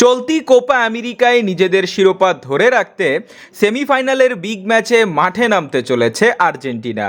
চলতি কোপা আমেরিকায় নিজেদের শিরোপা ধরে রাখতে সেমিফাইনালের বিগ ম্যাচে মাঠে নামতে চলেছে আর্জেন্টিনা।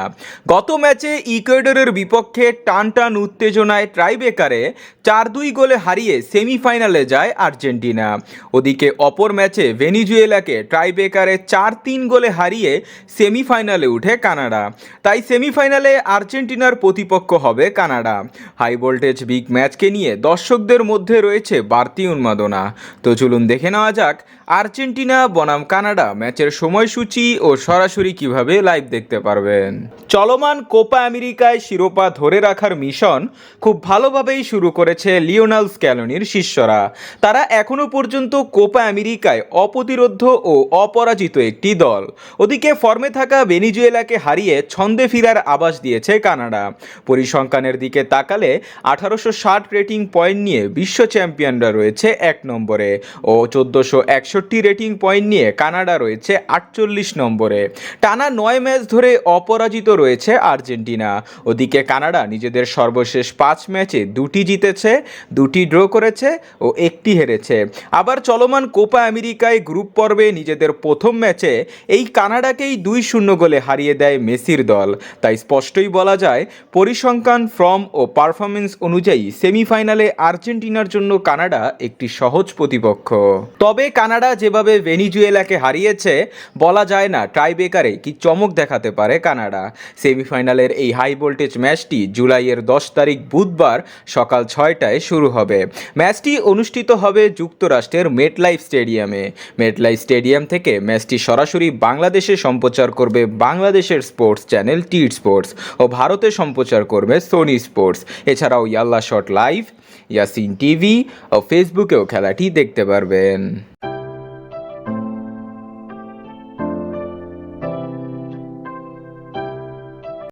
গত ম্যাচে ইকুয়েডরের বিপক্ষে টানটান উত্তেজনায় ট্রাইব্রেকারে 4-2 গোলে হারিয়ে সেমিফাইনালে যায় আর্জেন্টিনা। ওদিকে অপর ম্যাচে ভেনিজুয়েলাকে ট্রাইব্রেকারে 4-3 গোলে হারিয়ে সেমিফাইনালে উঠে কানাডা। তাই সেমিফাইনালে আর্জেন্টিনার প্রতিপক্ষ হবে কানাডা। হাই ভোল্টেজ বিগ ম্যাচকে নিয়ে দর্শকদের মধ্যে রয়েছে বাড়তি উন্মাদনা। তো চলুন দেখে নেওয়া যাক আর্জেন্টিনা বনাম কানাডা ম্যাচের সময়সূচি ও সরাসরি কিভাবে লাইভ দেখতে পারবেন। চলমান কোপা আমেরিকায় শিরোপা ধরে রাখার মিশন খুব ভালোভাবেই শুরু করেছে লিওনেল স্ক্যালোনির শিষ্যরা। তারা এখনও পর্যন্ত কোপা আমেরিকায় অপ্রতিরোধ্য ও অপরাজিত একটি দল। ওদিকে ফর্মে থাকা ভেনিজুয়েলাকে হারিয়ে ছন্দে ফেরার আভাস দিয়েছে কানাডা। পরিসংখ্যানের দিকে তাকালে 1860 রেটিং পয়েন্ট নিয়ে বিশ্ব চ্যাম্পিয়নরা রয়েছে 1 নম্বরে ও 1461 রেটিং পয়েন্ট নিয়ে কানাডা রয়েছে 48 নম্বরে। টানা 9 ম্যাচ ধরে অপরাজিত রয়েছে আর্জেন্টিনা। ওদিকে কানাডা নিজেদের সর্বশেষ 5 ম্যাচে 2টি জিতেছে, 2টি ড্র করেছে ও 1টি হেরেছে। আবার চলমান কোপা আমেরিকায় গ্রুপ পর্বে নিজেদের প্রথম ম্যাচে এই কানাডাকেই 2-0 গোলে হারিয়ে দেয় মেসির দল। তাই স্পষ্টই বলা যায় পরিসংখ্যান, ফর্ম ও পারফরমেন্স অনুযায়ী সেমিফাইনালে আর্জেন্টিনার জন্য কানাডা একটি সহজ প্রতিপক্ষ। তবে কানাডা যেভাবে ভেনিজুয়েলাকে হারিয়েছে, বলা যায় না টাইব্রেকারে কি চমক দেখাতে পারে কানাডা। সেমিফাইনালের এই হাই ভোল্টেজ ম্যাচটি জুলাইয়ের 10 তারিখ বুধবার সকাল 6টায় শুরু হবে। ম্যাচটি অনুষ্ঠিত হবে যুক্তরাষ্ট্রের মেটলাইফ স্টেডিয়ামে। মেটলাইফ স্টেডিয়াম থেকে ম্যাচটি সরাসরি বাংলাদেশে সম্প্রচার করবে বাংলাদেশের স্পোর্টস চ্যানেল টিড স্পোর্টস ও ভারতে সম্প্রচার করবে সোনি স্পোর্টস। এছাড়াও ইয়াল্লা শট লাইভ, ইয়াসিন টিভি ও ফেসবুকেও খেলাটি দেখতে পারবেন।